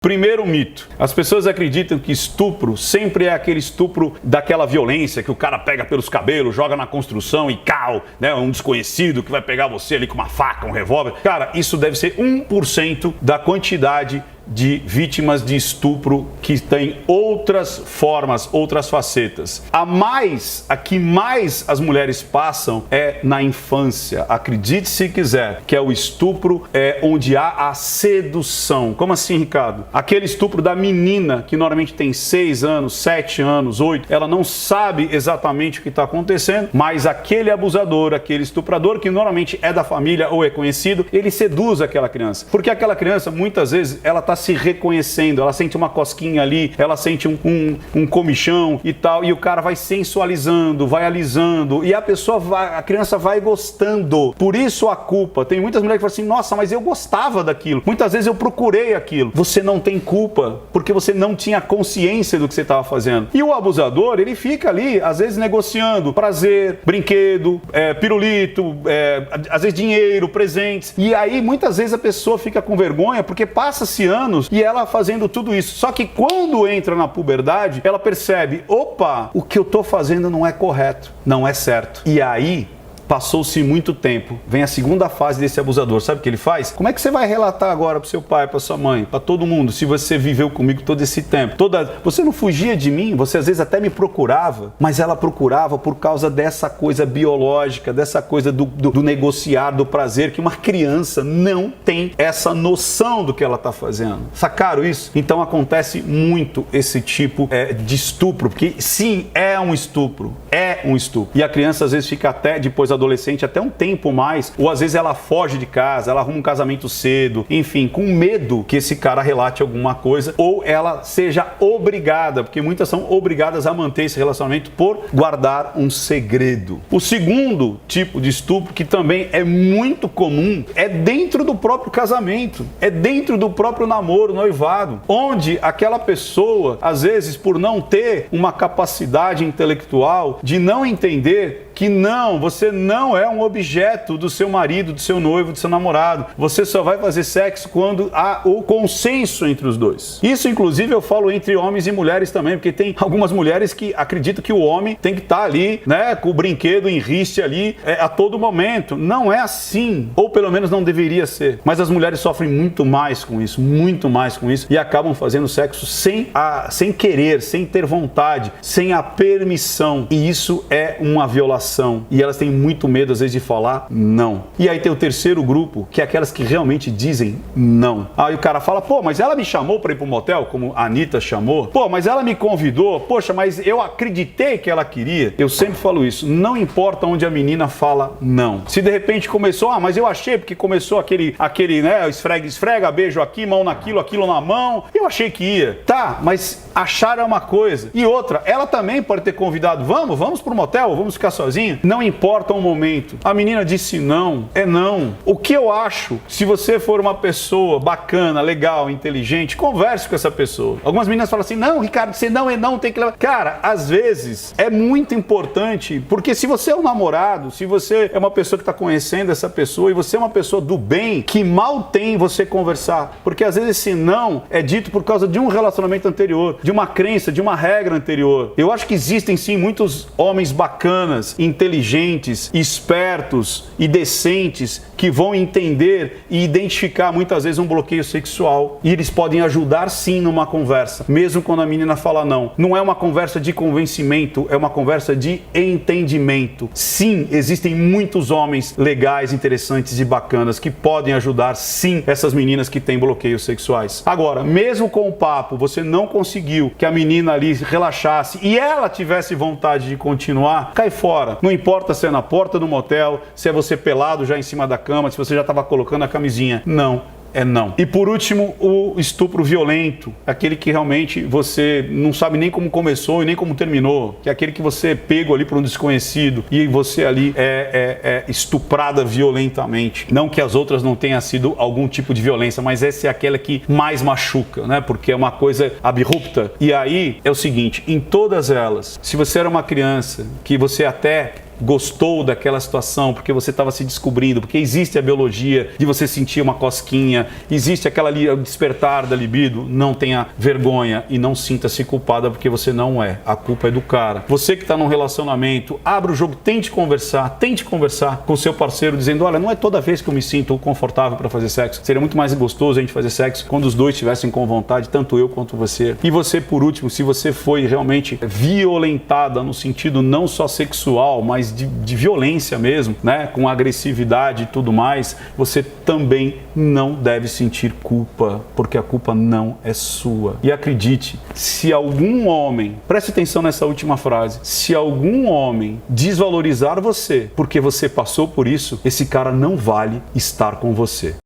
Primeiro mito. As pessoas acreditam que estupro sempre é aquele estupro daquela violência que o cara pega pelos cabelos, joga na construção e cau, né? Um desconhecido que vai pegar você ali com uma faca, um revólver. Cara, isso deve ser 1% da quantidade de vítimas de estupro que tem outras formas, outras facetas. A que mais as mulheres passam é na infância. Acredite se quiser, que é o estupro onde há a sedução. Como assim, Ricardo? Aquele estupro da menina que normalmente tem 6 anos, 7 anos, 8, ela não sabe exatamente o que está acontecendo, mas aquele abusador, aquele estuprador que normalmente é da família ou é conhecido, ele seduz aquela criança. Porque aquela criança, muitas vezes, ela está se reconhecendo, ela sente uma cosquinha ali, ela sente um comichão e tal, e o cara vai sensualizando, vai alisando, e a criança vai gostando. Por isso a culpa. Tem muitas mulheres que falam assim, nossa, mas eu gostava daquilo. Muitas vezes eu procurei aquilo. Você não tem culpa, porque você não tinha consciência do que você estava fazendo. E o abusador, ele fica ali, às vezes negociando prazer, brinquedo, pirulito, às vezes dinheiro, presentes. E aí, muitas vezes a pessoa fica com vergonha, porque passa-se anos e ela fazendo tudo isso. Só que quando entra na puberdade, ela percebe, opa, o que eu tô fazendo não é correto, não é certo. E aí, passou-se muito tempo, vem a segunda fase desse abusador. Sabe o que ele faz? Como é que você vai relatar agora pro seu pai, pra sua mãe, pra todo mundo, se você viveu comigo todo esse tempo? Você não fugia de mim, você às vezes até me procurava, mas ela procurava por causa dessa coisa biológica, dessa coisa do negociar, do prazer, que uma criança não tem essa noção do que ela tá fazendo. Sacaram isso? Então acontece muito esse tipo de estupro, porque sim, é um estupro. E a criança às vezes fica até, depois adolescente, até um tempo mais, ou às vezes ela foge de casa, ela arruma um casamento cedo, enfim, com medo que esse cara relate alguma coisa, ou ela seja obrigada, porque muitas são obrigadas a manter esse relacionamento por guardar um segredo. O segundo tipo de estupro, que também é muito comum, é dentro do próprio casamento, é dentro do próprio namoro, noivado, onde aquela pessoa, às vezes por não ter uma capacidade intelectual, de não entender que você não é um objeto do seu marido, do seu noivo, do seu namorado. Você só vai fazer sexo quando há o consenso entre os dois. Isso, inclusive, eu falo entre homens e mulheres também, porque tem algumas mulheres que acreditam que o homem tem que estar ali, né, com o brinquedo em riste ali a todo momento. Não é assim, ou pelo menos não deveria ser. Mas as mulheres sofrem muito mais com isso, e acabam fazendo sexo sem querer, sem ter vontade, sem a permissão. E isso é uma violação. E elas têm muito medo, às vezes, de falar não. E aí tem o terceiro grupo, que é aquelas que realmente dizem não. Aí o cara fala, pô, mas ela me chamou para ir pro motel, como a Anitta chamou. Pô, mas ela me convidou. Poxa, mas eu acreditei que ela queria. Eu sempre falo isso. Não importa onde a menina fala não. Se de repente começou, mas eu achei, porque começou aquele né, esfrega, beijo aqui, mão naquilo, aquilo na mão. Eu achei que ia. Tá, mas achar é uma coisa. E outra, ela também pode ter convidado, vamos pro motel, vamos ficar sozinhos. Não importa o momento. A menina disse não, é não. O que eu acho, se você for uma pessoa bacana, legal, inteligente, converse com essa pessoa. Algumas meninas falam assim, não, Ricardo, você não é não, tem que levar. Cara, às vezes é muito importante, porque se você é um namorado, se você é uma pessoa que está conhecendo essa pessoa e você é uma pessoa do bem, que mal tem você conversar. Porque às vezes esse não é dito por causa de um relacionamento anterior, de uma crença, de uma regra anterior. Eu acho que existem sim muitos homens bacanas, inteligentes, espertos e decentes que vão entender e identificar muitas vezes um bloqueio sexual, e eles podem ajudar sim numa conversa, mesmo quando a menina fala não. Não é uma conversa de convencimento, é uma conversa de entendimento. Sim, existem muitos homens legais, interessantes e bacanas que podem ajudar sim essas meninas que têm bloqueios sexuais. Agora, mesmo com o papo, você não conseguiu que a menina ali relaxasse e ela tivesse vontade de continuar, cai fora. Não importa se é na porta do motel, se é você pelado já em cima da cama, se você já estava colocando a camisinha. Não. É não. E por último, o estupro violento, aquele que realmente você não sabe nem como começou e nem como terminou, que é aquele que você é pego ali por um desconhecido e você ali é estuprada violentamente. Não que as outras não tenham sido algum tipo de violência, mas essa é aquela que mais machuca, né? Porque é uma coisa abrupta. E aí é o seguinte, em todas elas, se você era uma criança que você até gostou daquela situação, porque você estava se descobrindo, porque existe a biologia de você sentir uma cosquinha, existe aquela despertar da libido, não tenha vergonha e não sinta-se culpada, porque você não é. A culpa é do cara. Você que está num relacionamento, abra o jogo, tente conversar com seu parceiro, dizendo, olha, não é toda vez que eu me sinto confortável para fazer sexo. Seria muito mais gostoso a gente fazer sexo quando os dois estivessem com vontade, tanto eu quanto você. E você, por último, se você foi realmente violentada no sentido não só sexual, mas de violência mesmo, né, com agressividade e tudo mais, você também não deve sentir culpa, porque a culpa não é sua. E acredite, se algum homem, preste atenção nessa última frase, se algum homem desvalorizar você porque você passou por isso, esse cara não vale estar com você.